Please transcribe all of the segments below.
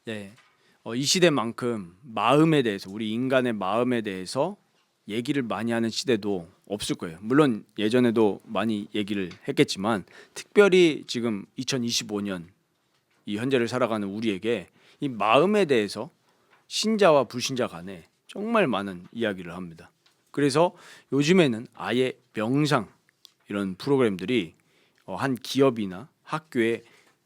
네, 이 시대만큼 마음에 대해서, 우리 인간의 마음에 대해서 얘기를 많이 하는 시대도 없을 거예요. 물론 예전에도 많이 얘기를 했겠지만 특별히 지금 2025년 이 현재를 살아가는 우리에게 이 마음에 대해서 신자와 불신자 간에 정말 많은 이야기를 합니다. 그래서 요즘에는 아예 명상 이런 프로그램들이 한 기업이나 학교에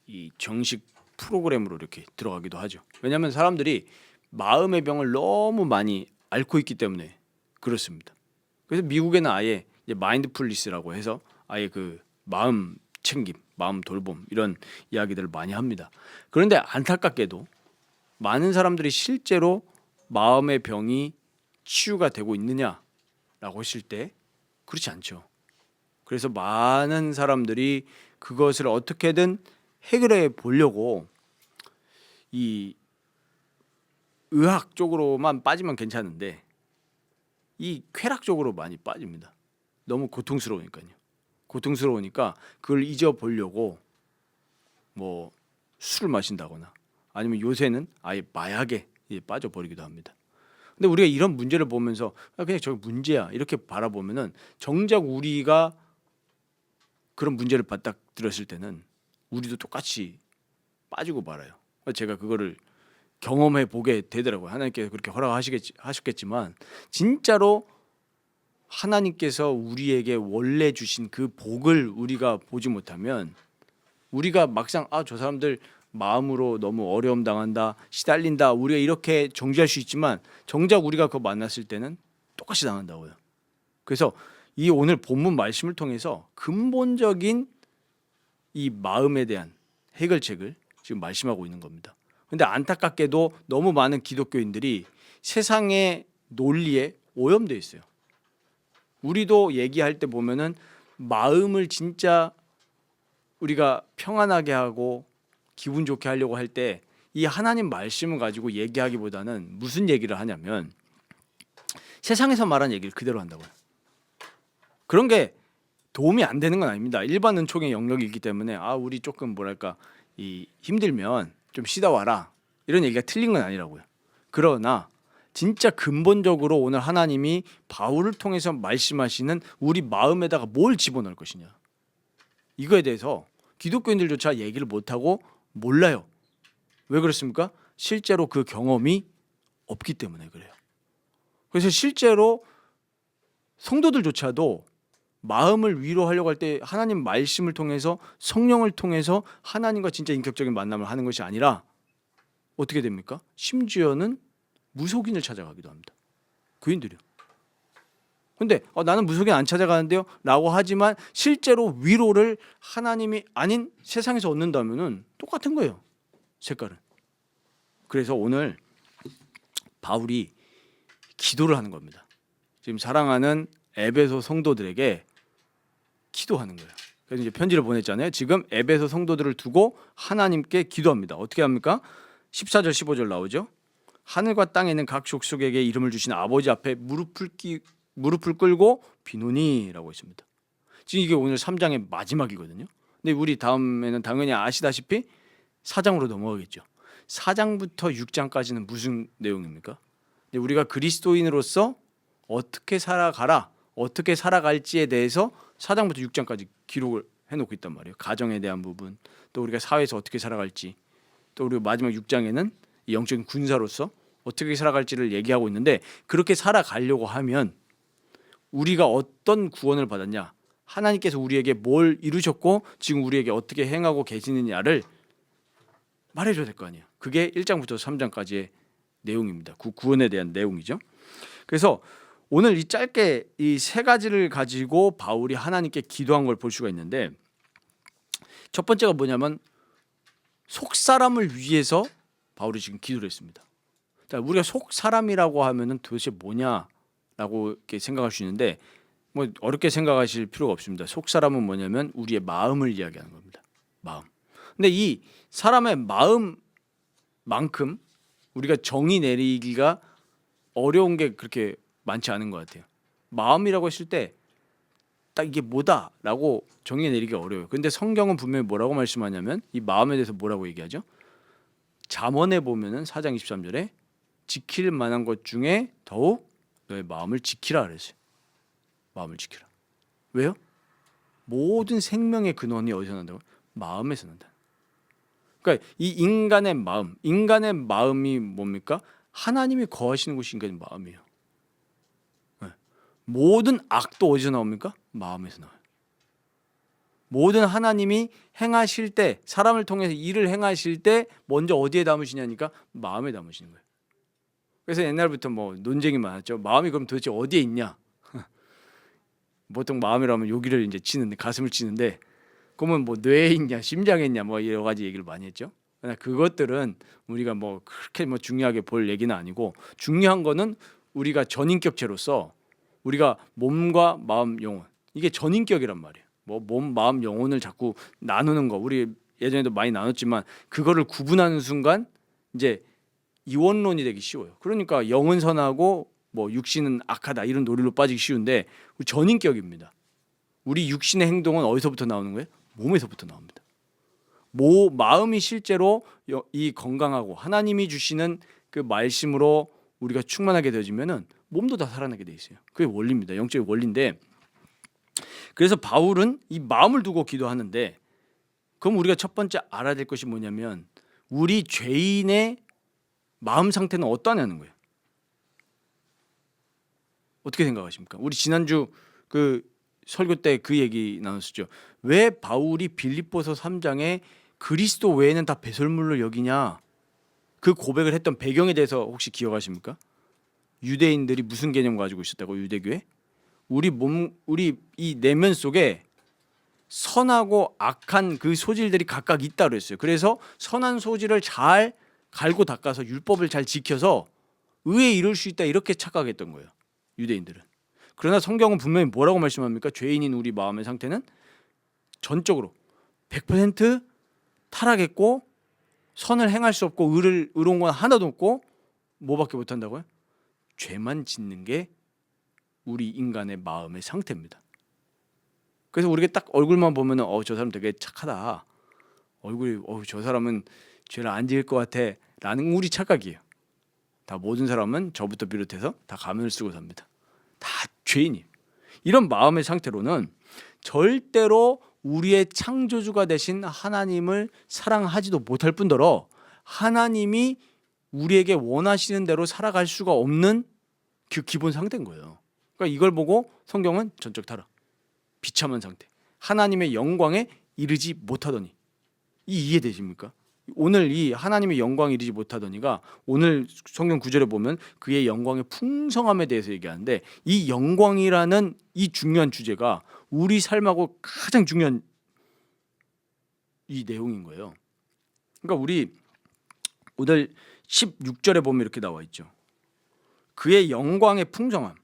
이 정식 프로그램으로 이렇게 들어가기도 하죠. 왜냐하면 사람들이 마음의 병을 너무 많이 앓고 있기 때문에 그렇습니다. 그래서 미국에는 아예 이제 마인드풀리스라고 해서 아예 그 마음 챙김, 마음 돌봄 이런 이야기들을 많이 합니다. 그런데 안타깝게도 많은 사람들이 실제로 마음의 병이 치유가 되고 있느냐라고 했을 때 그렇지 않죠. 그래서 많은 사람들이 그것을 어떻게든 해결해 보려고 이 의학 쪽으로만 빠지면 괜찮은데 이 쾌락 쪽으로 많이 빠집니다. 너무 고통스러우니까요. 고통스러우니까 그걸 잊어보려고 뭐 술을 마신다거나 아니면 요새는 아예 마약에 빠져버리기도 합니다. 근데 우리가 이런 문제를 보면서 그냥 저게 문제야 이렇게 바라보면은 정작 우리가 그런 문제를 맞닥뜨렸을 때는 우리도 똑같이 빠지고 말아요. 제가 그거를 경험해 보게 되더라고요. 하나님께서 그렇게 허락하셨겠지만 진짜로 하나님께서 우리에게 원래 주신 그 복을 우리가 보지 못하면 우리가 막상 저 사람들 마음으로 너무 어려움 당한다, 시달린다, 우리가 이렇게 정죄할 수 있지만 정작 우리가 그거 만났을 때는 똑같이 당한다고요. 그래서 이 오늘 본문 말씀을 통해서 근본적인 이 마음에 대한 해결책을 지금 말씀하고 있는 겁니다. 근데 안타깝게도 너무 많은 기독교인들이 세상의 논리에 오염되어 있어요. 우리도 얘기할 때 보면은 마음을 진짜 우리가 평안하게 하고 기분 좋게 하려고 할 때 이 하나님 말씀을 가지고 얘기하기보다는 무슨 얘기를 하냐면 세상에서 말한 얘기를 그대로 한다고요. 그런 게 도움이 안 되는 건 아닙니다. 일반 은총의 영역이 있기 때문에 우리 조금 뭐랄까 이 힘들면 좀 쉬다 와라 이런 얘기가 틀린 건 아니라고요. 그러나 진짜 근본적으로 오늘 하나님이 바울을 통해서 말씀하시는 우리 마음에다가 뭘 집어넣을 것이냐 이거에 대해서 기독교인들조차 얘기를 못하고 몰라요. 왜 그렇습니까? 실제로 그 경험이 없기 때문에 그래요. 그래서 실제로 성도들조차도 마음을 위로하려고 할 때 하나님 말씀을 통해서 성령을 통해서 하나님과 진짜 인격적인 만남을 하는 것이 아니라 어떻게 됩니까? 심지어는 무속인을 찾아가기도 합니다. 교인들이요. 근데 나는 무속인 안 찾아가는데요 라고 하지만 실제로 위로를 하나님이 아닌 세상에서 얻는다면은 똑같은 거예요. 색깔은. 그래서 오늘 바울이 기도를 하는 겁니다. 지금 사랑하는 에베소 성도들에게 기도하는 거예요. 그래서 이제 편지를 보냈잖아요. 지금 에베소 성도들을 두고 하나님께 기도합니다. 어떻게 합니까? 14절 15절 나오죠. 하늘과 땅에 있는 각 족속에게 이름을 주신 아버지 앞에 무릎을 꿇고 비노니라고 했습니다. 지금 이게 오늘 3장의 마지막이거든요. 근데 우리 다음에는 당연히 아시다시피 4장으로 넘어가겠죠. 4장부터 6장까지는 무슨 내용입니까? 근데 우리가 그리스도인으로서 어떻게 살아가라, 어떻게 살아갈지에 대해서 4장부터 6장까지 기록을 해놓고 있단 말이에요. 가정에 대한 부분, 또 우리가 사회에서 어떻게 살아갈지, 또 우리가 마지막 6장에는 영적인 군사로서 어떻게 살아갈지를 얘기하고 있는데 그렇게 살아가려고 하면 우리가 어떤 구원을 받았냐, 하나님께서 우리에게 뭘 이루셨고 지금 우리에게 어떻게 행하고 계시느냐를 말해줘야 될 거 아니에요. 그게 1장부터 3장까지의 내용입니다. 구원에 대한 내용이죠. 그래서 오늘 이 짧게 이 세 가지를 가지고 바울이 하나님께 기도한 걸 볼 수가 있는데 첫 번째가 뭐냐면 속 사람을 위해서 바울이 지금 기도를 했습니다. 자, 우리가 속 사람이라고 하면은 도대체 뭐냐라고 이렇게 생각할 수 있는데 뭐 어렵게 생각하실 필요가 없습니다. 속 사람은 뭐냐면 우리의 마음을 이야기하는 겁니다. 마음. 근데 이 사람의 마음만큼 우리가 정의 내리기가 어려운 게 그렇게 많지 않은 것 같아요. 마음이라고 했을 때 딱 이게 뭐다라고 정의 내리기 어려워요. 근데 성경은 분명히 뭐라고 말씀하냐면 이 마음에 대해서 뭐라고 얘기하죠? 잠언에 보면은 4장 23절에 지킬 만한 것 중에 더욱 너의 마음을 지키라 그랬어요. 마음을 지키라. 왜요? 모든 생명의 근원이 어디서 난다고? 마음에서 난다. 그러니까 이 인간의 마음이 뭡니까? 하나님이 거하시는 곳이 인간의 마음이에요. 네. 모든 악도 어디서 나옵니까? 마음에서 나와요. 모든 하나님이 행하실 때, 사람을 통해서 일을 행하실 때 먼저 어디에 담으시냐니까 마음에 담으시는 거예요. 그래서 옛날부터 뭐 논쟁이 많았죠. 마음이 그럼 도대체 어디에 있냐? 보통 마음이라면 여기를 이제 치는데, 가슴을 치는데, 그러면 뭐 뇌에 있냐, 심장에 있냐, 뭐 여러 가지 얘기를 많이 했죠. 그러나 그것들은 우리가 뭐 그렇게 뭐 중요하게 볼 얘기는 아니고, 중요한 거는 우리가 전인격체로서 우리가 몸과 마음, 영혼, 이게 전인격이란 말이에요. 뭐 몸, 마음, 영혼을 자꾸 나누는 거, 우리 예전에도 많이 나눴지만 그거를 구분하는 순간 이제 이원론이 되기 쉬워요. 그러니까 영은 선하고 뭐 육신은 악하다 이런 논리로 빠지기 쉬운데, 전인격입니다. 우리 육신의 행동은 어디서부터 나오는 거예요? 몸에서부터 나옵니다. 마음이 실제로 이 건강하고 하나님이 주시는 그 말씀으로 우리가 충만하게 되어지면은 몸도 다 살아나게 돼 있어요. 그게 원리입니다. 영적인 원리인데, 그래서 바울은 이 마음을 두고 기도하는데, 그럼 우리가 첫 번째 알아야 될 것이 뭐냐면 우리 죄인의 마음 상태는 어떠냐는 거예요. 어떻게 생각하십니까? 우리 지난주 그 설교 때 그 얘기 나눴었죠. 왜 바울이 빌립보서 3장에 그리스도 외에는 다 배설물로 여기냐, 그 고백을 했던 배경에 대해서 혹시 기억하십니까? 유대인들이 무슨 개념 가지고 있었다고? 유대교에 우리 이 내면 속에 선하고 악한 그 소질들이 각각 있다 그랬어요. 그래서 선한 소질을 잘 갈고 닦아서 율법을 잘 지켜서 의에 이룰 수 있다, 이렇게 착각했던 거예요, 유대인들은. 그러나 성경은 분명히 뭐라고 말씀합니까? 죄인인 우리 마음의 상태는 전적으로 100% 타락했고 선을 행할 수 없고 의로운 건 하나도 없고 뭐밖에 못한다고요? 죄만 짓는 게 우리 인간의 마음의 상태입니다. 그래서 우리가 딱 얼굴만 보면 저 사람 되게 착하다, 얼굴이 저 사람은 죄를 안 지을 것 같아 라는 우리 착각이에요. 다 모든 사람은 저부터 비롯해서 다 가면을 쓰고 삽니다. 다 죄인이에요. 이런 마음의 상태로는 절대로 우리의 창조주가 되신 하나님을 사랑하지도 못할 뿐더러 하나님이 우리에게 원하시는 대로 살아갈 수가 없는 그 기본 상태인 거예요. 그러니까 이걸 보고 성경은 전적 타락, 비참한 상태, 하나님의 영광에 이르지 못하더니, 이해되십니까? 오늘 이 하나님의 영광에 이르지 못하더니가 오늘 성경 9절에 보면 그의 영광의 풍성함에 대해서 얘기하는데, 이 영광이라는 이 중요한 주제가 우리 삶하고 가장 중요한 이 내용인 거예요. 그러니까 우리 오늘 16절에 보면 이렇게 나와 있죠. 그의 영광의 풍성함,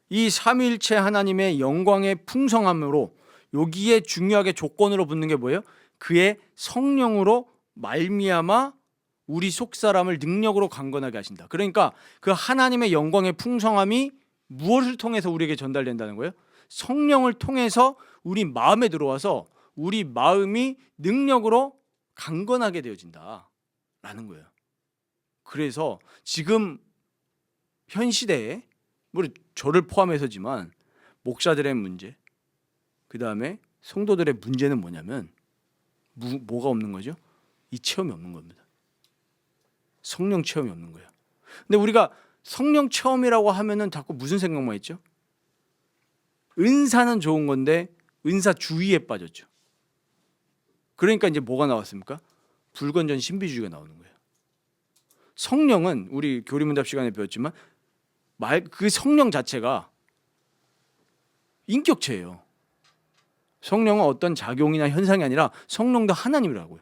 이 삼위일체 하나님의 영광의 풍성함으로, 여기에 중요하게 조건으로 붙는 게 뭐예요? 그의 성령으로 말미암아 우리 속사람을 능력으로 강건하게 하신다. 그러니까 그 하나님의 영광의 풍성함이 무엇을 통해서 우리에게 전달된다는 거예요? 성령을 통해서 우리 마음에 들어와서 우리 마음이 능력으로 강건하게 되어진다라는 거예요. 그래서 지금 현 시대에 물론 저를 포함해서지만 목사들의 문제, 그 다음에 성도들의 문제는 뭐냐면 뭐가 없는 거죠? 이 체험이 없는 겁니다. 성령 체험이 없는 거예요. 근데 우리가 성령 체험이라고 하면은 자꾸 무슨 생각만 했죠? 은사는 좋은 건데 은사 주의에 빠졌죠. 그러니까 이제 뭐가 나왔습니까? 불건전 신비주의가 나오는 거예요. 성령은 우리 교리문답 시간에 배웠지만 그 성령 자체가 인격체예요. 성령은 어떤 작용이나 현상이 아니라 성령도 하나님이라고요.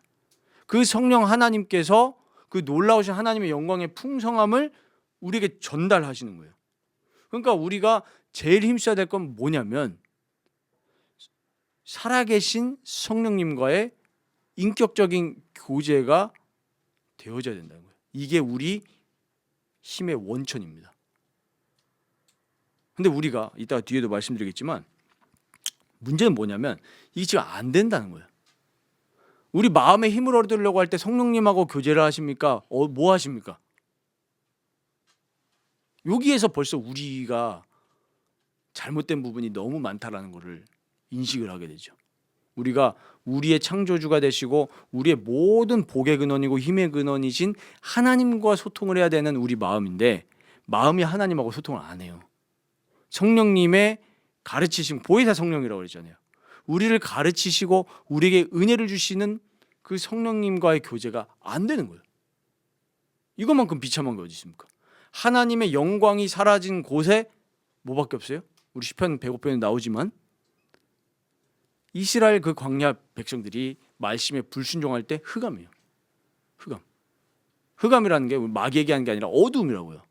그 성령 하나님께서 그 놀라우신 하나님의 영광의 풍성함을 우리에게 전달하시는 거예요. 그러니까 우리가 제일 힘써야 될 건 뭐냐면 살아계신 성령님과의 인격적인 교제가 되어져야 된다는 거예요. 이게 우리 힘의 원천입니다. 근데 우리가 이따가 뒤에도 말씀드리겠지만 문제는 뭐냐면 이게 지금 안 된다는 거예요. 우리 마음의 힘을 얻으려고 할 때 성령님하고 교제를 하십니까? 뭐 하십니까? 여기에서 벌써 우리가 잘못된 부분이 너무 많다라는 것을 인식을 하게 되죠. 우리가 우리의 창조주가 되시고 우리의 모든 복의 근원이고 힘의 근원이신 하나님과 소통을 해야 되는 우리 마음인데 마음이 하나님하고 소통을 안 해요. 성령님의 가르치심, 보혜사 성령이라고 그랬잖아요. 우리를 가르치시고 우리에게 은혜를 주시는 그 성령님과의 교제가 안 되는 거예요. 이것만큼 비참한 게 어디 있습니까? 하나님의 영광이 사라진 곳에 뭐밖에 없어요? 우리 시편 105편에 나오지만 이스라엘 그 광야 백성들이 말씀에 불순종할 때 흑암이에요. 흑암. 흑암이라는 게 막 얘기하는 게 아니라 어두움이라고요.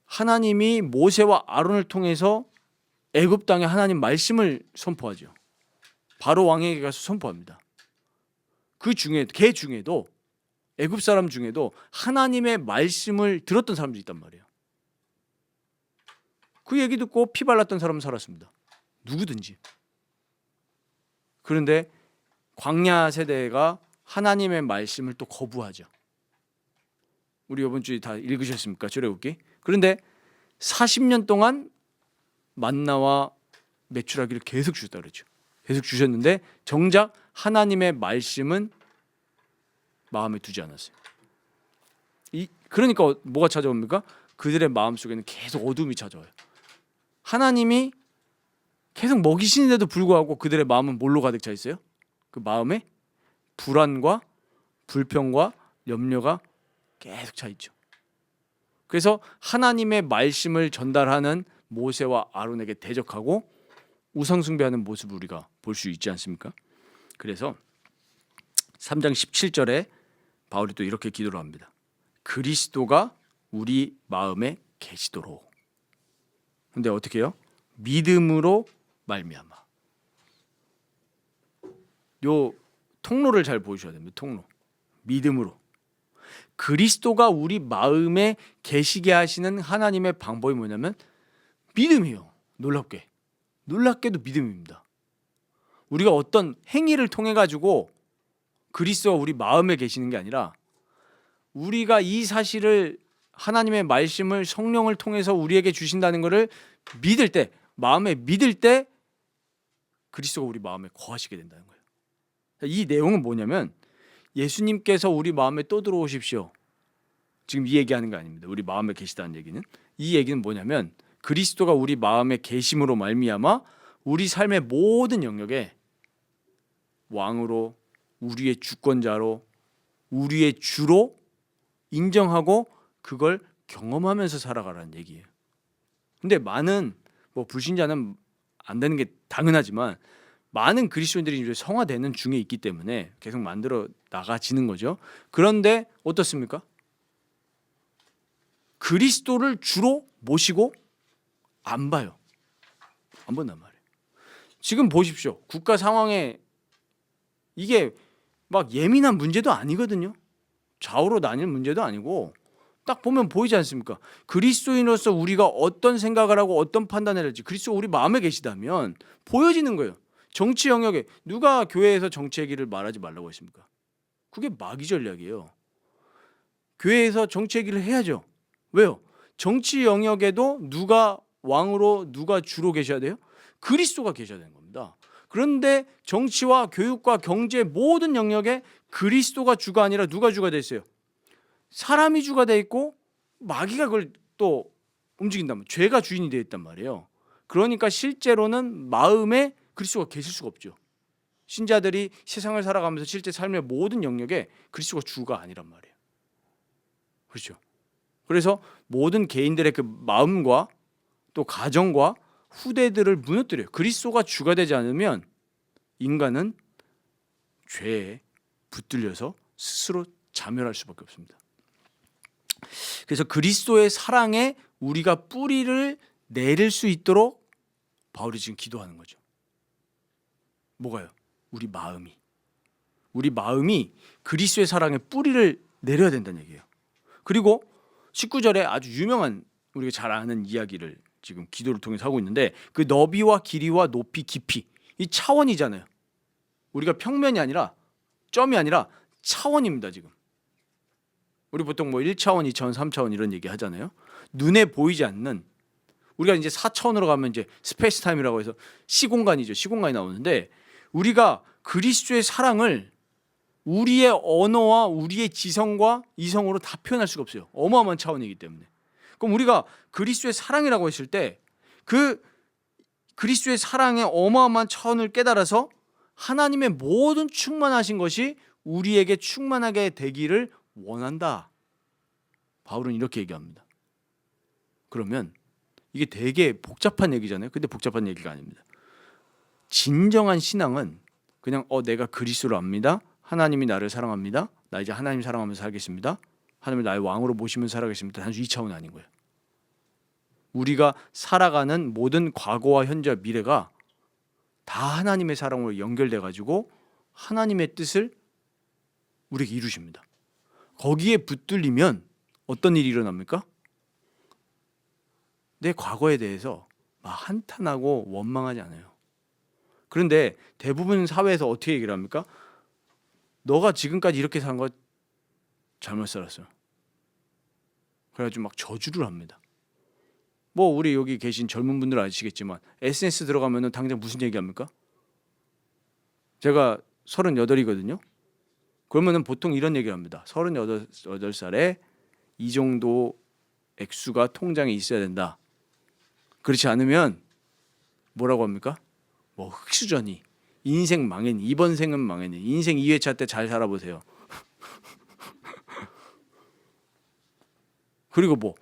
하나님이 모세와 아론을 통해서 애굽 땅에 하나님 말씀을 선포하죠. 바로 왕에게 가서 선포합니다. 그 중에 걔 중에도 애굽 사람 중에도 하나님의 말씀을 들었던 사람들이 있단 말이에요. 그 얘기 듣고 피 발랐던 사람은 살았습니다. 누구든지. 그런데 광야 세대가 하나님의 말씀을 또 거부하죠. 우리 이번 주에 다 읽으셨습니까? 출애굽기. 그런데 40년 동안 만나와 메추라기를 계속 주셨다 그랬죠. 계속 주셨는데 정작 하나님의 말씀은 마음에 두지 않았어요. 그러니까 뭐가 찾아옵니까? 그들의 마음속에는 계속 어둠이 찾아와요. 하나님이 계속 먹이시는데도 불구하고 그들의 마음은 뭘로 가득 차 있어요? 그 마음에 불안과 불평과 염려가 계속 차 있죠. 그래서 하나님의 말씀을 전달하는 모세와 아론에게 대적하고 우상숭배하는 모습을 우리가 볼 수 있지 않습니까? 그래서 3장 17절에 바울이 또 이렇게 기도를 합니다. 그리스도가 우리 마음에 계시도록. 근데 어떻게 해요? 믿음으로 말미암아. 요 통로를 잘 보셔야 됩니다. 통로. 믿음으로. 그리스도가 우리 마음에 계시게 하시는 하나님의 방법이 뭐냐면 믿음이에요. 놀랍게도 믿음입니다. 우리가 어떤 행위를 통해 가지고 그리스도가 우리 마음에 계시는 게 아니라 우리가 이 사실을 하나님의 말씀을 성령을 통해서 우리에게 주신다는 것을 믿을 때, 마음에 믿을 때 그리스도가 우리 마음에 거하시게 된다는 거예요. 이 내용은 뭐냐면 예수님께서 우리 마음에 또 들어오십시오. 지금 이 얘기하는 거 아닙니다. 우리 마음에 계시다는 얘기는. 이 얘기는 뭐냐면 그리스도가 우리 마음에 계심으로 말미암아 우리 삶의 모든 영역에 왕으로, 우리의 주권자로, 우리의 주로 인정하고 그걸 경험하면서 살아가라는 얘기예요. 근데 많은 불신자는 안 되는 게 당연하지만 많은 그리스도인들이 이제 성화되는 중에 있기 때문에 계속 만들어 나가지는 거죠. 그런데 어떻습니까? 그리스도를 주로 모시고 안 봐요. 안 본단 말이에요. 지금 보십시오. 국가 상황에 이게 막 예민한 문제도 아니거든요. 좌우로 나뉠 문제도 아니고 딱 보면 보이지 않습니까? 그리스도인으로서 우리가 어떤 생각을 하고 어떤 판단을 할지 그리스도가 우리 마음에 계시다면 보여지는 거예요. 정치 영역에 누가 교회에서 정치 얘기를 말하지 말라고 했습니까? 그게 마귀 전략이에요. 교회에서 정치 얘기를 해야죠. 왜요? 정치 영역에도 누가 왕으로 누가 주로 계셔야 돼요? 그리스도가 계셔야 되는 겁니다. 그런데 정치와 교육과 경제 모든 영역에 그리스도가 주가 아니라 누가 주가 돼 있어요? 사람이 주가 돼 있고 마귀가 그걸 또 움직인다면 죄가 주인이 되어 있단 말이에요. 그러니까 실제로는 마음에 그리스도가 계실 수가 없죠. 신자들이 세상을 살아가면서 실제 삶의 모든 영역에 그리스도가 주가 아니란 말이에요. 그렇죠. 그래서 모든 개인들의 그 마음과 또 가정과 후대들을 무너뜨려요. 그리스도가 주가 되지 않으면 인간은 죄에 붙들려서 스스로 자멸할 수밖에 없습니다. 그래서 그리스도의 사랑에 우리가 뿌리를 내릴 수 있도록 바울이 지금 기도하는 거죠. 뭐가요? 우리 마음이 그리스도의 사랑에 뿌리를 내려야 된다는 얘기예요. 그리고 19절에 아주 유명한 우리가 잘 아는 이야기를 지금 기도를 통해서 하고 있는데 그 너비와 길이와 높이, 깊이 이 차원이잖아요. 우리가 평면이 아니라 점이 아니라 차원입니다. 지금 우리 보통 뭐 1차원, 2차원, 3차원 이런 얘기 하잖아요. 눈에 보이지 않는 우리가 이제 4차원으로 가면 이제 스페이스 타임이라고 해서 시공간이죠. 시공간이 나오는데 우리가 그리스도의 사랑을 우리의 언어와 우리의 지성과 이성으로 다 표현할 수가 없어요. 어마어마한 차원이기 때문에. 그럼 우리가 그리스도의 사랑이라고 했을 때 그 그리스도의 사랑의 어마어마한 차원을 깨달아서 하나님의 모든 충만하신 것이 우리에게 충만하게 되기를 원한다. 바울은 이렇게 얘기합니다. 그러면 이게 되게 복잡한 얘기잖아요. 근데 복잡한 얘기가 아닙니다. 진정한 신앙은 그냥 내가 그리스도를 압니다. 하나님이 나를 사랑합니다. 나 이제 하나님 사랑하면서 살겠습니다. 하나님을 나의 왕으로 모시면서 살아가겠습니다. 단순히 2차원이 아닌 거예요. 우리가 살아가는 모든 과거와 현재와 미래가 다 하나님의 사랑으로 연결돼 가지고 하나님의 뜻을 우리에게 이루십니다. 거기에 붙들리면 어떤 일이 일어납니까? 내 과거에 대해서 막 한탄하고 원망하지 않아요. 그런데 대부분 사회에서 어떻게 얘기를 합니까? 너가 지금까지 이렇게 산 거 잘못 살았어. 그래가지고 막 저주를 합니다. 뭐 우리 여기 계신 젊은 분들 아시겠지만 SNS 들어가면은 당장 무슨 얘기합니까? 제가 38이거든요. 그러면은 보통 이런 얘기를 합니다. 38살에 이 정도 액수가 통장에 있어야 된다. 그렇지 않으면 뭐라고 합니까? 뭐 흑수저니, 인생 망했니, 이번 생은 망했니, 인생 2회차 때 잘 살아보세요. 그리고 뭐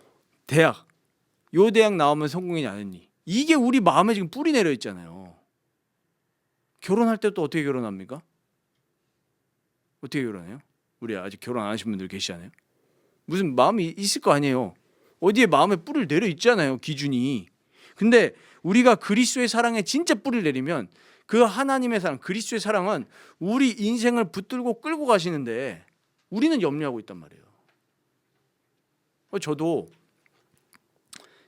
대학, 요 대학 나오면 성공이지 않았니? 이게 우리 마음에 지금 뿌리 내려 있잖아요. 결혼할 때 또 어떻게 결혼합니까? 어떻게 결혼해요? 우리 아직 결혼 안 하신 분들 계시잖아요. 무슨 마음이 있을 거 아니에요. 어디에 마음에 뿌리를 내려 있잖아요. 기준이. 근데 우리가 그리스도의 사랑에 진짜 뿌리를 내리면 그 하나님의 사랑, 그리스도의 사랑은 우리 인생을 붙들고 끌고 가시는데 우리는 염려하고 있단 말이에요. 저도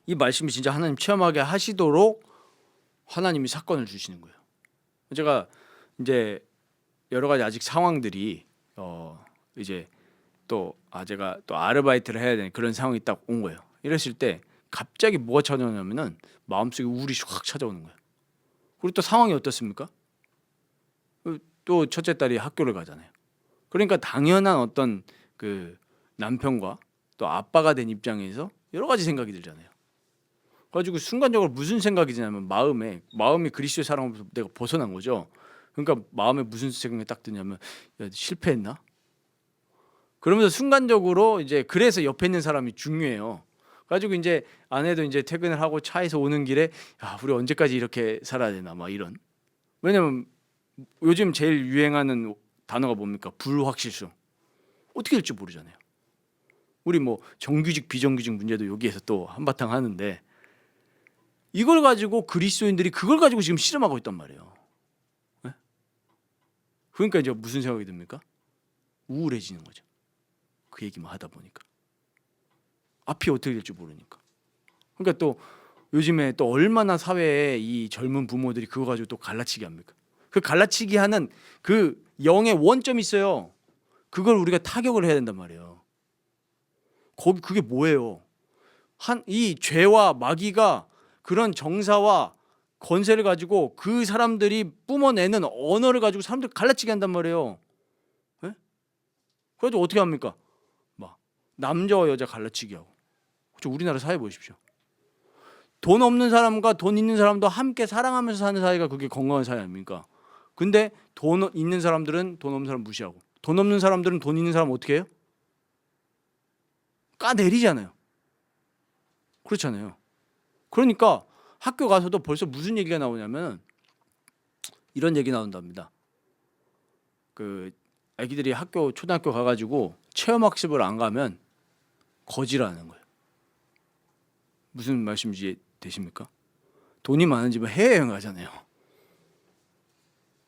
이 말씀이 진짜 하나님 체험하게 하시도록 하나님이 사건을 주시는 거예요. 제가 이제 여러 가지 아직 상황들이 이제 제가 또 아르바이트를 해야 되는 그런 상황이 딱 온 거예요. 이랬을 때 갑자기 뭐가 찾아오냐면은 마음속에 우울이 확 찾아오는 거예요. 그리고 또 상황이 어떻습니까? 또 첫째 딸이 학교를 가잖아요. 그러니까 당연한 어떤 그 남편과 또 아빠가 된 입장에서 여러 가지 생각이 들잖아요. 그래가지고 순간적으로 무슨 생각이 드냐면 마음이 그리스도의 사랑으로부터 내가 벗어난 거죠. 그러니까 마음에 무슨 생각이 딱 드냐면 야, 실패했나? 그러면서 순간적으로 이제 그래서 옆에 있는 사람이 중요해요. 가지고 이제 아내도 이제 퇴근을 하고 차에서 오는 길에 야, 우리 언제까지 이렇게 살아야 되나 막 이런. 왜냐면 요즘 제일 유행하는 단어가 뭡니까? 불확실성. 어떻게 될지 모르잖아요. 우리 뭐 정규직 비정규직 문제도 여기에서 또 한바탕 하는데 이걸 가지고 그리스도인들이 그걸 가지고 지금 씨름하고 있단 말이에요. 네? 그러니까 이제 무슨 생각이 듭니까? 우울해지는 거죠. 그 얘기만 하다 보니까 앞이 어떻게 될지 모르니까. 그러니까 또 요즘에 또 얼마나 사회에 이 젊은 부모들이 그거 가지고 또 갈라치기 합니까? 그 갈라치기 하는 그 영의 원점이 있어요. 그걸 우리가 타격을 해야 된단 말이에요. 그게 뭐예요? 이 죄와 마귀가 그런 정사와 권세를 가지고 그 사람들이 뿜어내는 언어를 가지고 사람들 갈라치게 한단 말이에요. 네? 그래도 어떻게 합니까? 막 남자와 여자 갈라치기 하고. 우리나라 사회 보십시오. 돈 없는 사람과 돈 있는 사람도 함께 사랑하면서 사는 사회가 그게 건강한 사회 아닙니까? 근데 돈 있는 사람들은 돈 없는 사람 무시하고 돈 없는 사람들은 돈 있는 사람 어떻게 해요? 까내리잖아요. 그렇잖아요. 그러니까 학교 가서도 벌써 무슨 얘기가 나오냐면 이런 얘기 나온답니다. 그 아기들이 초등학교 가가지고 체험학습을 안 가면 거지라는 거예요. 무슨 말씀인지 되십니까? 돈이 많은 집은 해외여행 가잖아요.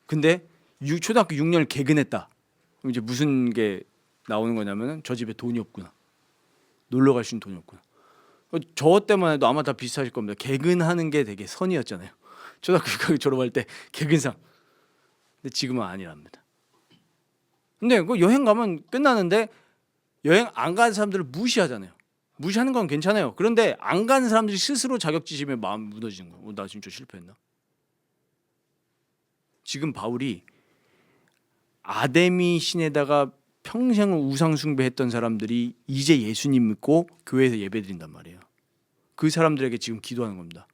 근데 초등학교 6년을 개근했다. 그럼 이제 무슨 게 나오는 거냐면은 저 집에 돈이 없구나. 놀러 갈 수 있는 돈이 없구나. 저 때만 해도 아마 다 비슷하실 겁니다. 개근하는 게 되게 선이었잖아요. 초등학교 졸업할 때 개근상. 근데 지금은 아니랍니다. 근데 그 여행 가면 끝나는데 여행 안 가는 사람들을 무시하잖아요. 무시하는 건 괜찮아요. 그런데 안 가는 사람들이 스스로 자격지심에 마음 무너지는 거예요. 나 진짜 실패했나? 지금 바울이 아데미 신에다가 평생을 우상 숭배했던 사람들이 이제 예수님 믿고 교회에서 예배드린단 말이에요. 그 사람들에게 지금 기도하는 겁니다.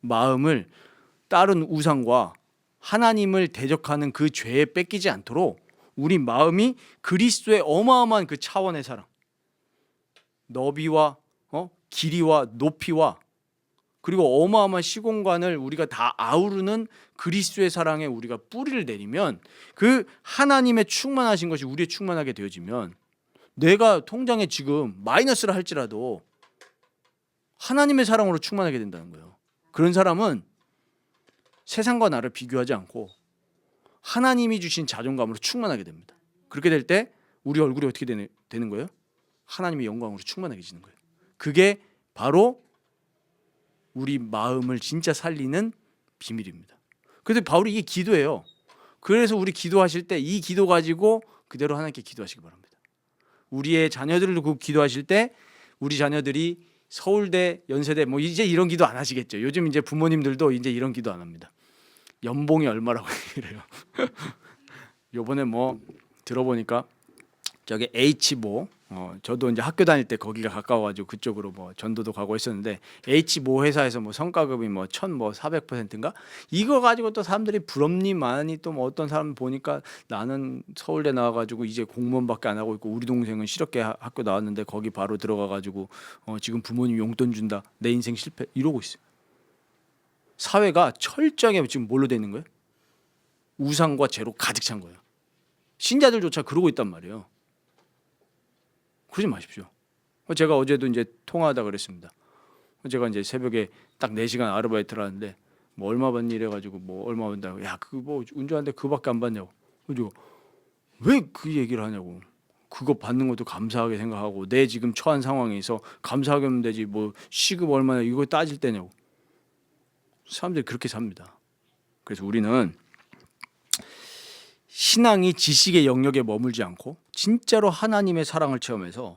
마음을 다른 우상과 하나님을 대적하는 그 죄에 뺏기지 않도록 우리 마음이 그리스도의 어마어마한 그 차원의 사랑, 너비와 길이와 높이와 그리고 어마어마한 시공간을 우리가 다 아우르는 그리스도의 사랑에 우리가 뿌리를 내리면 그 하나님의 충만하신 것이 우리의 충만하게 되어지면 내가 통장에 지금 마이너스를 할지라도 하나님의 사랑으로 충만하게 된다는 거예요. 그런 사람은 세상과 나를 비교하지 않고 하나님이 주신 자존감으로 충만하게 됩니다. 그렇게 될 때 우리 얼굴이 어떻게 되는 거예요? 하나님의 영광으로 충만해지는 거예요. 그게 바로 우리 마음을 진짜 살리는 비밀입니다. 그래서 바울이 이게 기도예요. 그래서 우리 기도하실 때 이 기도 가지고 그대로 하나님께 기도하시기 바랍니다. 우리의 자녀들을 두고 기도하실 때 우리 자녀들이 서울대, 연세대 뭐 이제 이런 기도 안 하시겠죠. 요즘 이제 부모님들도 이제 이런 기도 안 합니다. 연봉이 얼마라고 그래요. 요번에 뭐 들어보니까 저기 H모 저도 이제 학교 다닐 때 거기가 가까워가지고 그쪽으로 뭐 전도도 가고 했었는데 H모 회사에서 뭐 성과급이 뭐 1,400%인가 이거 가지고 또 사람들이 부럽니 마니 또 뭐 어떤 사람 보니까 나는 서울대 나와가지고 이제 공무원밖에 안 하고 있고 우리 동생은 실업계 학교 나왔는데 거기 바로 들어가가지고 지금 부모님 용돈 준다 내 인생 실패 이러고 있어요. 사회가 철저하게 지금 뭘로 돼 있는 거예요? 우상과 죄로 가득 찬 거예요. 신자들조차 그러고 있단 말이에요. 그러지 마십시오. 제가 어제도 이제 통화하다 그랬습니다. 제가 이제 새벽에 딱 4시간 아르바이트를 하는데 뭐 얼마 받니 이래가지고 뭐 얼마 받는다고 야 그 뭐 운전하는데 그밖에 안 받냐고. 그래서 왜 그 얘기를 하냐고. 그거 받는 것도 감사하게 생각하고 내 지금 처한 상황에서 감사하게 하면 되지 뭐 시급 얼마나 이거 따질 때냐고. 사람들이 그렇게 삽니다. 그래서 우리는 신앙이 지식의 영역에 머물지 않고 진짜로 하나님의 사랑을 체험해서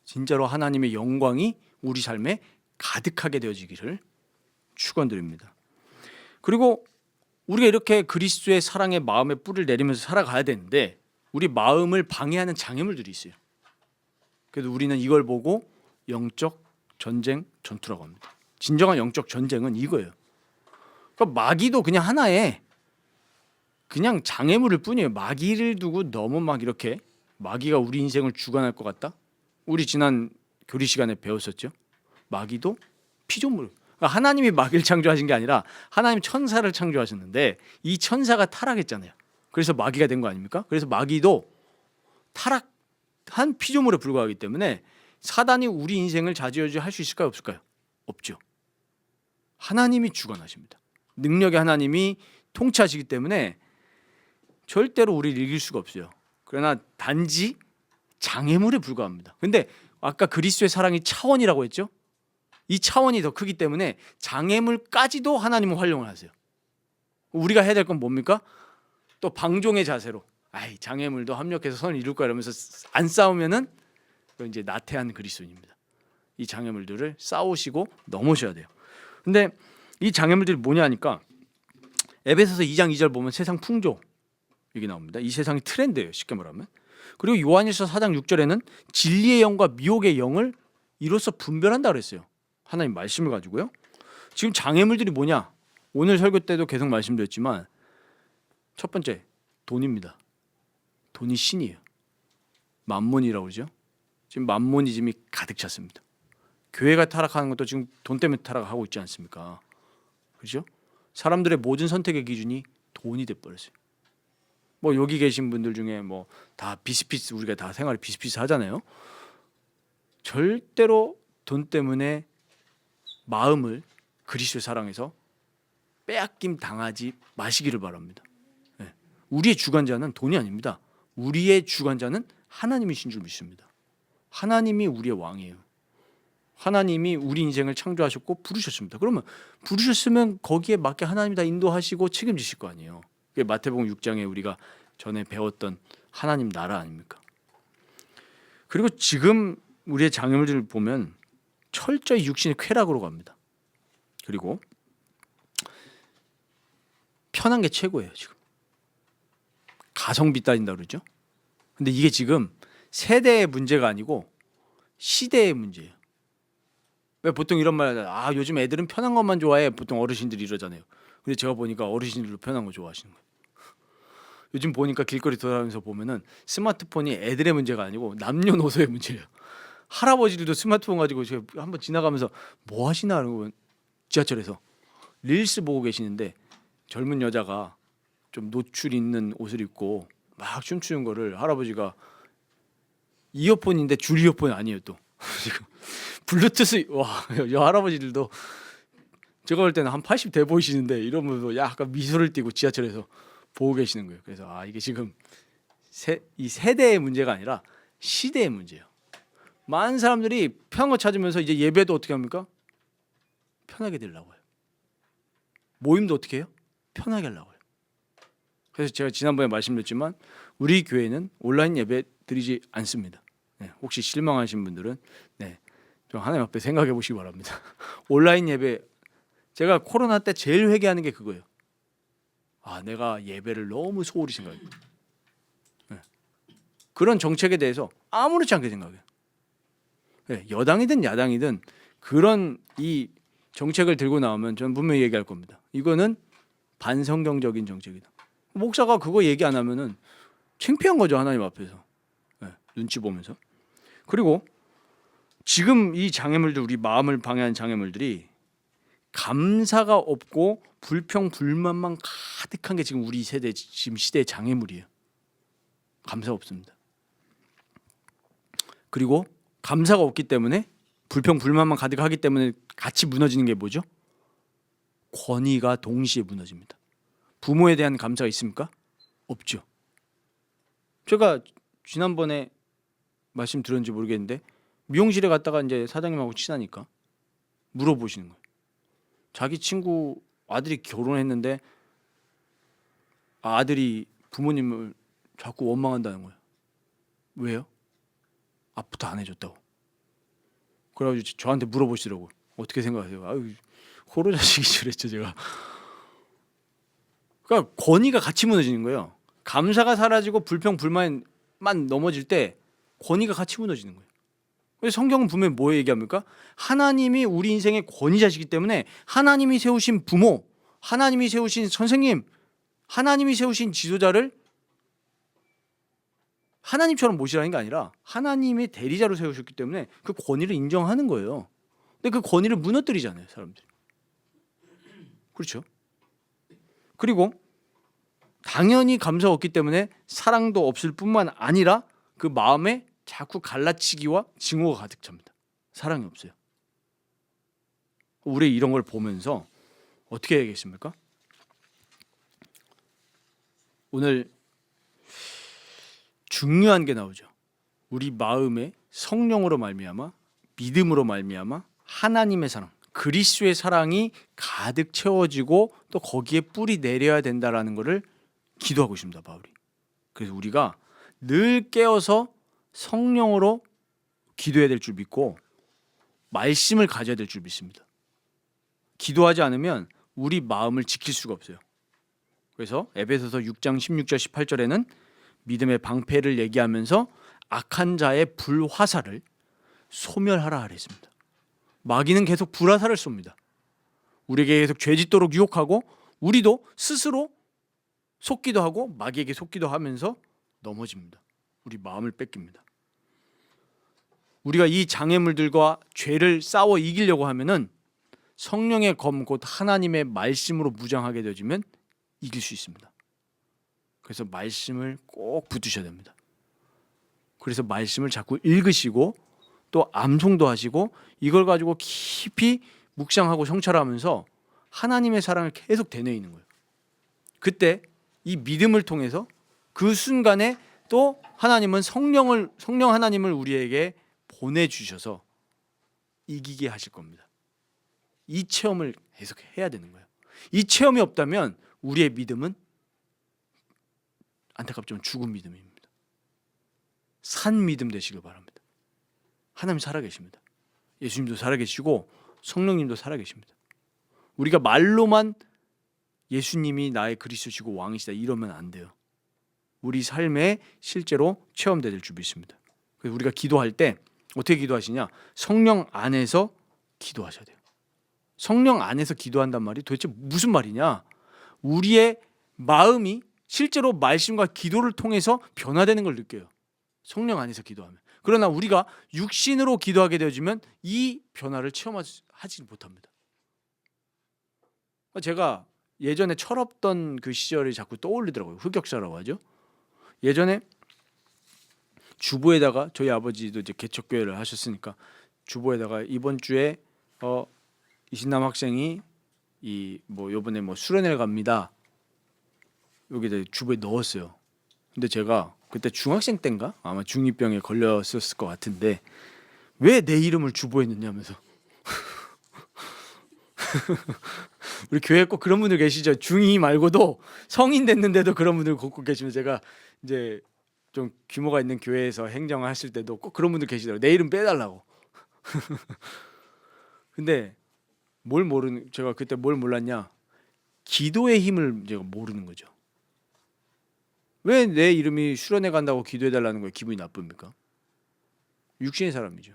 진짜로 하나님의 영광이 우리 삶에 가득하게 되어지기를 축원드립니다. 그리고 우리가 이렇게 그리스도의 사랑의 마음에 뿌리를 내리면서 살아가야 되는데 우리 마음을 방해하는 장애물들이 있어요. 그래서 우리는 이걸 보고 영적 전쟁 전투라고 합니다. 진정한 영적 전쟁은 이거예요. 그러니까 마귀도 그냥 하나의 그냥 장애물일 뿐이에요. 마귀를 두고 너무 막 이렇게 마귀가 우리 인생을 주관할 것 같다? 우리 지난 교리 시간에 배웠었죠. 마귀도 피조물. 그러니까 하나님이 마귀를 창조하신 게 아니라 하나님 천사를 창조하셨는데 이 천사가 타락했잖아요. 그래서 마귀가 된 거 아닙니까? 그래서 마귀도 타락한 피조물에 불과하기 때문에 사단이 우리 인생을 좌지우지할 수 있을까요? 없을까요? 없죠. 하나님이 주관하십니다. 능력의 하나님이 통치하시기 때문에 절대로 우리를 이길 수가 없어요. 그러나 단지 장애물에 불과합니다. 근데 아까 그리스도의 사랑이 차원이라고 했죠? 이 차원이 더 크기 때문에 장애물까지도 하나님은 활용을 하세요. 우리가 해야 될 건 뭡니까? 또 방종의 자세로 아이 장애물도 합력해서 선을 이룰 거야 이러면서 안 싸우면은 이제 나태한 그리스도인입니다. 이 장애물들을 싸우시고 넘으셔야 돼요. 근데 이 장애물들이 뭐냐 하니까 에베소서 2장 2절 보면 세상 풍조 여기 나옵니다. 이 세상이 트렌드예요. 쉽게 말하면. 그리고 요한일서 4장 6절에는 진리의 영과 미혹의 영을 이로써 분별한다 그랬어요. 하나님 말씀을 가지고요. 지금 장애물들이 뭐냐? 오늘 설교 때도 계속 말씀드렸지만 첫 번째 돈입니다. 돈이 신이에요. 만몬이라고 그러죠. 지금 만모니즘이 가득 찼습니다. 교회가 타락하는 것도 지금 돈 때문에 타락하고 있지 않습니까? 그렇죠? 사람들의 모든 선택의 기준이 돈이 돼버렸어요. 뭐 여기 계신 분들 중에 뭐 다 비슷비슷 우리가 다 생활이 비슷비슷하잖아요. 절대로 돈 때문에 마음을 그리스도의 사랑에서 빼앗김 당하지 마시기를 바랍니다. 네. 우리의 주관자는 돈이 아닙니다. 우리의 주관자는 하나님이신 줄 믿습니다. 하나님이 우리의 왕이에요. 하나님이 우리 인생을 창조하셨고 부르셨습니다. 그러면 부르셨으면 거기에 맞게 하나님이 다 인도하시고 책임지실 거 아니에요. 그게 마태복음 6장에 우리가 전에 배웠던 하나님 나라 아닙니까? 그리고 지금 우리의 장애물들을 보면 철저히 육신의 쾌락으로 갑니다. 그리고 편한 게 최고예요. 지금 가성비 따진다 그러죠. 근데 이게 지금 세대의 문제가 아니고 시대의 문제예요. 왜 보통 이런 말 하잖아요. 아, 요즘 애들은 편한 것만 좋아해. 보통 어르신들이 이러잖아요. 근데 제가 보니까 어르신들도 편한 거 좋아하시는 거예요. 요즘 보니까 길거리 돌아다니면서 보면은 스마트폰이 애들의 문제가 아니고 남녀노소의 문제예요. 할아버지들도 스마트폰 가지고 제가 한번 지나가면서 뭐 하시나 하는 지하철에서 릴스 보고 계시는데 젊은 여자가 좀 노출 있는 옷을 입고 막 춤추는 거를 할아버지가 이어폰인데 줄 이어폰이 아니에요 또. 지금 블루투스 와, 여 할아버지들도 제가 볼 때는 한 80 돼 보이시는데 이러면서 약간 미소를 띠고 지하철에서 보고 계시는 거예요. 그래서 아, 이게 지금 이 세대의 문제가 아니라 시대의 문제예요. 많은 사람들이 편한 거 찾으면서 이제 예배도 어떻게 합니까? 편하게 드리려고 해요. 모임도 어떻게 해요? 편하게 하려고 해요. 그래서 제가 지난번에 말씀드렸지만 우리 교회는 온라인 예배 드리지 않습니다. 네, 혹시 실망하신 분들은 좀 하나님 앞에 생각해 보시기 바랍니다. 온라인 예배, 제가 코로나 때 제일 회개하는 게 그거예요. 아, 내가 예배를 너무 소홀히 생각했다. 그런 정책에 대해서 아무렇지 않게 생각해요. 여당이든 야당이든 그런 이 정책을 들고 나오면 저는 분명히 얘기할 겁니다. 이거는 반성경적인 정책이다. 목사가 그거 얘기 안 하면은 창피한 거죠, 하나님 앞에서. 눈치 보면서. 그리고 지금 이 장애물들, 우리 마음을 방해하는 장애물들이 감사가 없고 불평 불만만 가득한 게 지금 우리 세대 지금 시대의 장애물이에요. 감사가 없습니다. 그리고 감사가 없기 때문에 불평 불만만 가득하기 때문에 같이 무너지는 게 뭐죠? 권위가 동시에 무너집니다. 부모에 대한 감사가 있습니까? 없죠. 제가 지난번에 말씀드렸는지 모르겠는데 미용실에 갔다가 이제 사장님하고 친하니까 물어보시는 거예요. 자기 친구 아들이 결혼했는데 아들이 부모님을 자꾸 원망한다는 거예요. 왜요? 앞부터 안 해줬다고. 그래가지고 저한테 물어보시더라고. 어떻게 생각하세요? 아유, 호로 자식이 그랬죠 제가. 그러니까 권위가 같이 무너지는 거예요. 감사가 사라지고 불평 불만만 넘어질 때 권위가 같이 무너지는 거예요. 그래서 성경은 분명히 뭐 얘기합니까? 하나님이 우리 인생의 권위자시기 때문에 하나님이 세우신 부모, 하나님이 세우신 선생님, 하나님이 세우신 지도자를 하나님처럼 모시라는 게 아니라 하나님의 대리자로 세우셨기 때문에 그 권위를 인정하는 거예요. 근데 그 권위를 무너뜨리잖아요, 사람들이. 그렇죠? 그리고 당연히 감사가 없기 때문에 사랑도 없을 뿐만 아니라 그 마음에 자꾸 갈라치기와 증오가 가득 찹니다. 사랑이 없어요. 우리 이런 걸 보면서 어떻게 해야겠습니까? 오늘 중요한 게 나오죠. 우리 마음에 성령으로 말미암아 믿음으로 말미암아 하나님의 사랑, 그리스도의 사랑이 가득 채워지고 또 거기에 뿌리 내려야 된다라는 것을 기도하고 있습니다, 바울이. 그래서 우리가 늘 깨어서 성령으로 기도해야 될 줄 믿고 말씀을 가져야 될 줄 믿습니다. 기도하지 않으면 우리 마음을 지킬 수가 없어요. 그래서 에베소서 6장 16절 18절에는 믿음의 방패를 얘기하면서 악한 자의 불화살을 소멸하라 하랬습니다. 마귀는 계속 불화살을 쏩니다. 우리에게 계속 죄짓도록 유혹하고 우리도 스스로 속기도 하고 마귀에게 속기도 하면서 넘어집니다. 우리 마음을 뺏깁니다. 우리가 이 장애물들과 죄를 싸워 이기려고 하면은 성령의 검 곧 하나님의 말씀으로 무장하게 되어지면 이길 수 있습니다. 그래서 말씀을 꼭 붙드셔야 됩니다. 그래서 말씀을 자꾸 읽으시고 또 암송도 하시고 이걸 가지고 깊이 묵상하고 성찰하면서 하나님의 사랑을 계속 되뇌이는 거예요. 그때 이 믿음을 통해서 그 순간에 또 하나님은 성령 하나님을 우리에게 보내주셔서 이기게 하실 겁니다. 이 체험을 계속 해야 되는 거예요. 이 체험이 없다면 우리의 믿음은 안타깝지만 죽은 믿음입니다. 산 믿음 되시길 바랍니다. 하나님 살아계십니다. 예수님도 살아계시고 성령님도 살아계십니다. 우리가 말로만 예수님이 나의 그리스도시고 왕이시다 이러면 안 돼요. 우리 삶에 실제로 체험될 줄 믿습니다. 그래서 우리가 기도할 때 어떻게 기도하시냐? 성령 안에서 기도하셔야 돼요. 성령 안에서 기도한단 말이 도대체 무슨 말이냐? 우리의 마음이 실제로 말씀과 기도를 통해서 변화되는 걸 느껴요. 성령 안에서 기도하면. 그러나 우리가 육신으로 기도하게 되어지면 이 변화를 체험하지 못합니다. 제가 예전에 철없던 그 시절이 자꾸 떠올리더라고요. 흑역사라고 하죠. 예전에 주보에다가 저희 아버지도 이제 개척교회를 하셨으니까 주보에다가 이번 주에 이신남 학생이 요번에 수련회를 갑니다. 여기다 주보에 넣었어요. 근데 제가 그때 중학생 때인가 아마 중2병에 걸렸었을 것 같은데 왜 내 이름을 주보에 넣냐면서 우리 교회에 꼭 그런 분들 계시죠. 중2 말고도 성인 됐는데도 그런 분들 꼭 계시면 제가 이제 좀 규모가 있는 교회에서 행정을 했을 때도 꼭 그런 분들 계시더라고요. 내 이름 빼달라고. 근데 제가 그때 뭘 몰랐냐? 기도의 힘을 제가 모르는 거죠. 왜 내 이름이 수련회 간다고 기도해달라는 거예요? 기분이 나쁩니까? 육신의 사람이죠.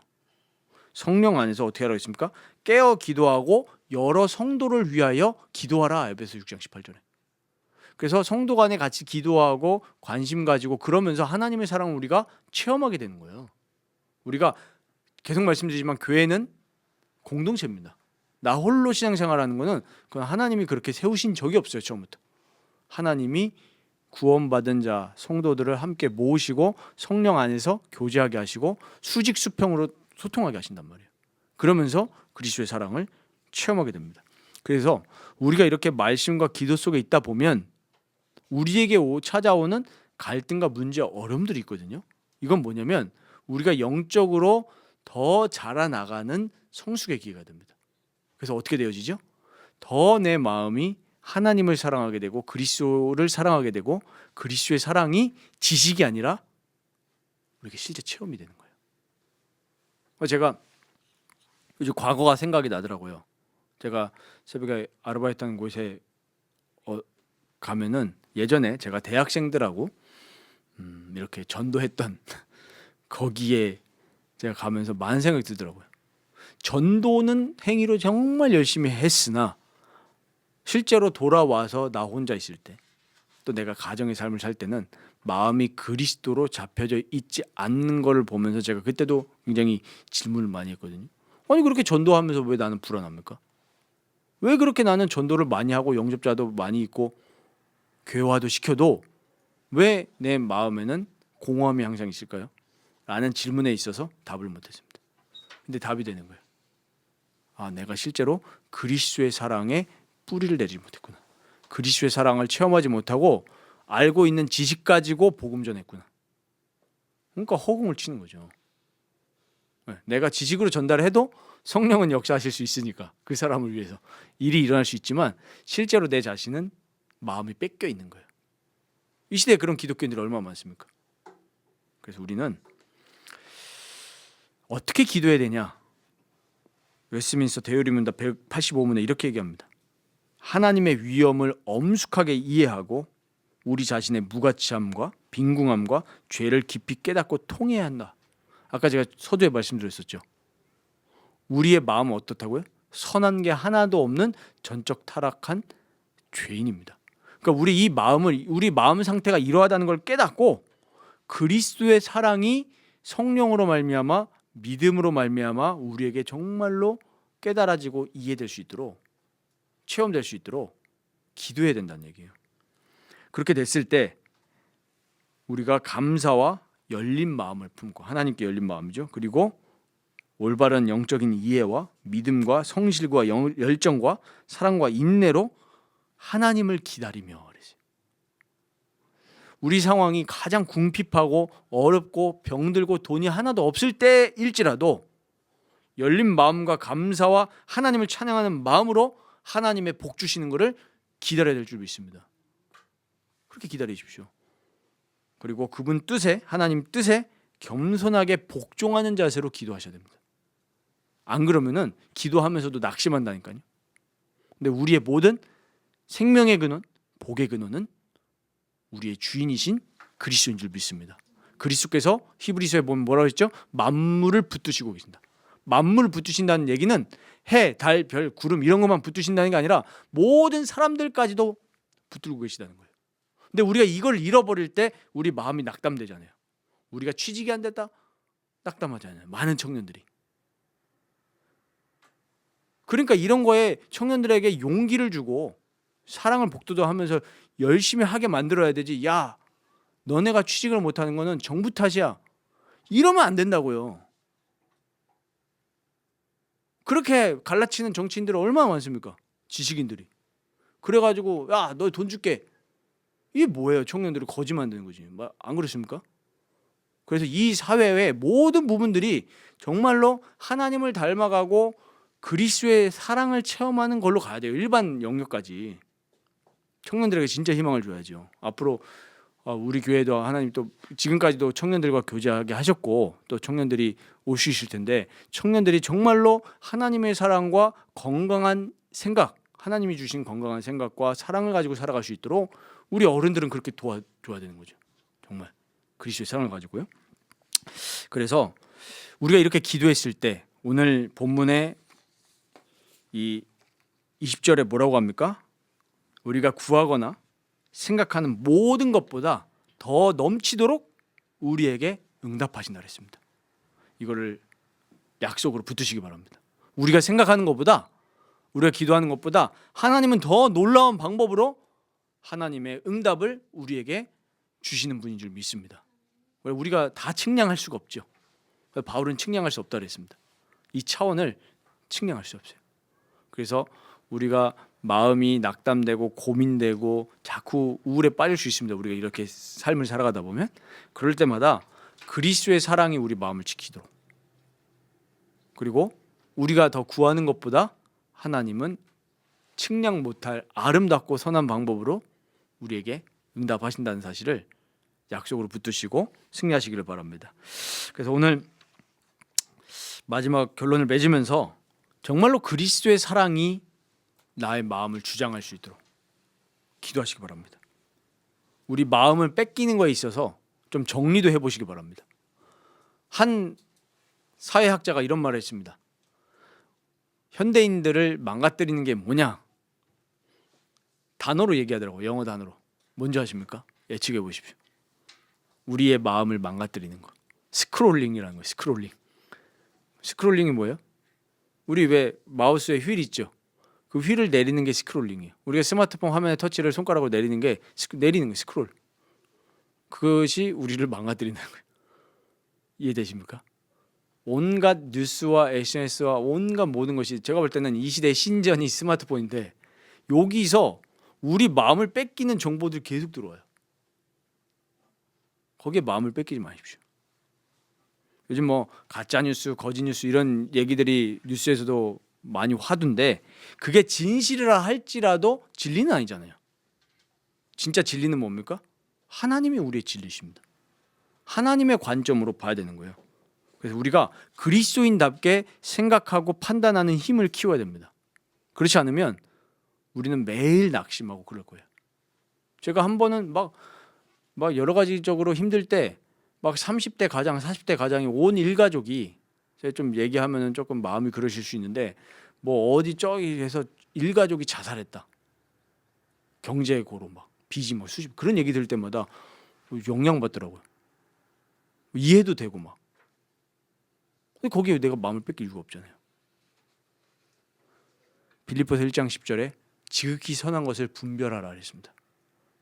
성령 안에서 어떻게 하라고 했습니까? 깨어 기도하고 여러 성도를 위하여 기도하라. 에베소 6장 18절에. 그래서 성도 간에 같이 기도하고 관심 가지고 그러면서 하나님의 사랑을 우리가 체험하게 되는 거예요. 우리가 계속 말씀드리지만 교회는 공동체입니다. 나 홀로 신앙생활하는 거는 그건 하나님이 그렇게 세우신 적이 없어요. 처음부터. 하나님이 구원받은 자 성도들을 함께 모으시고 성령 안에서 교제하게 하시고 수직 수평으로 소통하게 하신단 말이에요. 그러면서 그리스도의 사랑을 체험하게 됩니다. 그래서 우리가 이렇게 말씀과 기도 속에 있다 보면 우리에게 찾아오는 갈등과 문제, 어려움들이 있거든요. 이건 뭐냐면 우리가 영적으로 더 자라나가는 성숙의 기회가 됩니다. 그래서 어떻게 되어지죠? 더 내 마음이 하나님을 사랑하게 되고 그리스도를 사랑하게 되고 그리스도의 사랑이 지식이 아니라 우리에게 실제 체험이 되는 거예요. 제가 요즘 과거가 생각이 나더라고요. 제가 새벽에 아르바이트하는 곳에 가면은 예전에 제가 대학생들하고 이렇게 전도했던 거기에 제가 가면서 많은 생각이 들더라고요. 전도는 행위로 정말 열심히 했으나 실제로 돌아와서 나 혼자 있을 때 또 내가 가정의 삶을 살 때는 마음이 그리스도로 잡혀져 있지 않는 것을 보면서 제가 그때도 굉장히 질문을 많이 했거든요. 아니 그렇게 전도하면서 왜 나는 불안합니까? 왜 그렇게 나는 전도를 많이 하고 영접자도 많이 있고 교회화도 시켜도 왜 내 마음에는 공허함이 항상 있을까요? 라는 질문에 있어서 답을 못했습니다. 근데 답이 되는 거예요. 내가 실제로 그리스도의 사랑에 뿌리를 내리지 못했구나. 그리스도의 사랑을 체험하지 못하고 알고 있는 지식 가지고 복음 전했구나. 그러니까 허공을 치는 거죠. 내가 지식으로 전달해도 성령은 역사하실 수 있으니까 그 사람을 위해서 일이 일어날 수 있지만 실제로 내 자신은 마음이 뺏겨 있는 거예요. 이 시대에 그런 기독교인들이 얼마나 많습니까? 그래서 우리는 어떻게 기도해야 되냐? 웨스트민스터 대요리문답 185문에 이렇게 얘기합니다. 하나님의 위엄을 엄숙하게 이해하고 우리 자신의 무가치함과 빈궁함과 죄를 깊이 깨닫고 통해야 한다. 아까 제가 서두에 말씀드렸었죠. 우리의 마음은 어떻다고요? 선한 게 하나도 없는 전적 타락한 죄인입니다. 그러니까 우리 마음 상태가 이러하다는 걸 깨닫고 그리스도의 사랑이 성령으로 말미암아 믿음으로 말미암아 우리에게 정말로 깨달아지고 이해될 수 있도록 체험될 수 있도록 기도해야 된다는 얘기예요. 그렇게 됐을 때 우리가 감사와 열린 마음을 품고 하나님께 열린 마음이죠. 그리고 올바른 영적인 이해와 믿음과 성실과 열정과 사랑과 인내로 하나님을 기다리며 그러세요. 우리 상황이 가장 궁핍하고 어렵고 병들고 돈이 하나도 없을 때일지라도 열린 마음과 감사와 하나님을 찬양하는 마음으로 하나님의 복 주시는 것을 기다려야 될 줄 믿습니다. 그렇게 기다리십시오. 그리고 그분 뜻에, 하나님 뜻에 겸손하게 복종하는 자세로 기도하셔야 됩니다. 안 그러면은 기도하면서도 낙심한다니까요. 근데 우리의 모든 생명의 근원, 복의 근원은 우리의 주인이신 그리스도인 줄 믿습니다. 그리스도께서 히브리서에 보면 뭐라고 했죠? 만물을 붙드시고 계신다. 만물을 붙드신다는 얘기는 해, 달, 별, 구름 이런 것만 붙드신다는 게 아니라 모든 사람들까지도 붙들고 계시다는 거예요. 근데 우리가 이걸 잃어버릴 때 우리 마음이 낙담되잖아요. 우리가 취직이 안 됐다? 낙담하잖아요. 많은 청년들이. 그러니까 이런 거에 청년들에게 용기를 주고 사랑을 복도도하면서 열심히 하게 만들어야 되지. 야, 너네가 취직을 못하는 거는 정부 탓이야. 이러면 안 된다고요. 그렇게 갈라치는 정치인들이 얼마나 많습니까? 지식인들이. 그래가지고 야, 너 돈 줄게. 이게 뭐예요? 청년들이 거짓 만드는 거지. 안 그렇습니까? 그래서 이 사회의 모든 부분들이 정말로 하나님을 닮아가고 그리스도의 사랑을 체험하는 걸로 가야 돼요. 일반 영역까지. 청년들에게 진짜 희망을 줘야죠. 앞으로 우리 교회도 하나님 또 지금까지도 청년들과 교제하게 하셨고 또 청년들이 올 수 있을 텐데 청년들이 정말로 하나님의 사랑과 건강한 생각, 하나님이 주신 건강한 생각과 사랑을 가지고 살아갈 수 있도록 우리 어른들은 그렇게 도와줘야 되는 거죠. 정말 그리스도의 사랑을 가지고요. 그래서 우리가 이렇게 기도했을 때 오늘 본문에 이 20절에 뭐라고 합니까? 우리가 구하거나 생각하는 모든 것보다 더 넘치도록 우리에게 응답하신다 그랬습니다. 이거를 약속으로 붙으시기 바랍니다. 우리가 생각하는 것보다, 우리가 기도하는 것보다 하나님은 더 놀라운 방법으로 하나님의 응답을 우리에게 주시는 분인 줄 믿습니다. 우리가 다 측량할 수가 없죠. 바울은 측량할 수 없다 그랬습니다. 이 차원을 측량할 수 없어요. 그래서 우리가 마음이 낙담되고 고민되고 자꾸 우울에 빠질 수 있습니다. 우리가 이렇게 삶을 살아가다 보면 그럴 때마다 그리스도의 사랑이 우리 마음을 지키도록, 그리고 우리가 더 구하는 것보다 하나님은 측량 못할 아름답고 선한 방법으로 우리에게 응답하신다는 사실을 약속으로 붙드시고 승리하시기를 바랍니다. 그래서 오늘 마지막 결론을 맺으면서 정말로 그리스도의 사랑이 나의 마음을 주장할 수 있도록 기도하시기 바랍니다. 우리 마음을 뺏기는 거에 있어서 좀 정리도 해보시기 바랍니다. 한 사회학자가 이런 말을 했습니다. 현대인들을 망가뜨리는 게 뭐냐? 단어로 얘기하더라고요. 영어 단어로. 뭔지 아십니까? 예측해 보십시오. 우리의 마음을 망가뜨리는 거. 스크롤링이라는 거예요. 스크롤링. 스크롤링이 뭐예요? 우리 왜 마우스에 휠 있죠? 그 휠을 내리는 게 스크롤링이에요. 우리가 스마트폰 화면에 터치를 손가락으로 내리는 게 내리는 거 스크롤. 그것이 우리를 망가뜨리는 거예요. 이해되십니까? 온갖 뉴스와 SNS와 온갖 모든 것이, 제가 볼 때는 이 시대의 신전이 스마트폰인데 여기서 우리 마음을 뺏기는 정보들이 계속 들어와요. 거기에 마음을 뺏기지 마십시오. 요즘 뭐 가짜 뉴스, 거짓 뉴스 이런 얘기들이 뉴스에서도 많이 화두인데 그게 진실이라 할지라도 진리는 아니잖아요. 진짜 진리는 뭡니까? 하나님이 우리의 진리십니다. 하나님의 관점으로 봐야 되는 거예요. 그래서 우리가 그리스도인답게 생각하고 판단하는 힘을 키워야 됩니다. 그렇지 않으면 우리는 매일 낙심하고 그럴 거예요. 제가 한 번은 막 여러 가지적으로 힘들 때 막 30대 가장, 40대 가장이 온 일가족이, 제가 좀 얘기하면은 조금 마음이 그러실 수 있는데 뭐 어디 저기에서 일가족이 자살했다. 경제 고로 막 빚이 뭐 수십, 그런 얘기 들을 때마다 영향받더라고요. 이해도 되고 막. 근데 거기에 내가 마음을 뺏길 이유가 없잖아요. 빌립보서 1장 10절에 지극히 선한 것을 분별하라 했습니다.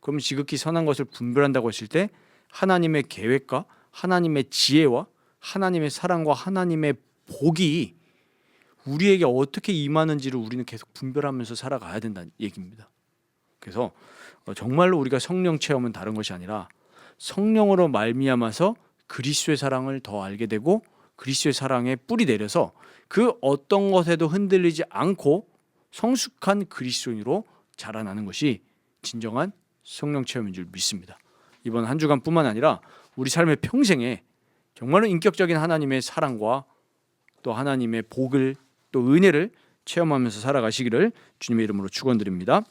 그러면 지극히 선한 것을 분별한다고 했을 때 하나님의 계획과 하나님의 지혜와 하나님의 사랑과 하나님의 복이 우리에게 어떻게 임하는지를 우리는 계속 분별하면서 살아가야 된다는 얘기입니다. 그래서 정말로 우리가 성령 체험은 다른 것이 아니라 성령으로 말미암아서 그리스도의 사랑을 더 알게 되고 그리스도의 사랑에 뿌리 내려서 그 어떤 것에도 흔들리지 않고 성숙한 그리스도인으로 자라나는 것이 진정한 성령 체험인 줄 믿습니다. 이번 한 주간뿐만 아니라 우리 삶의 평생에 정말로 인격적인 하나님의 사랑과 또 하나님의 복을 또 은혜를 체험하면서 살아가시기를 주님의 이름으로 축원드립니다.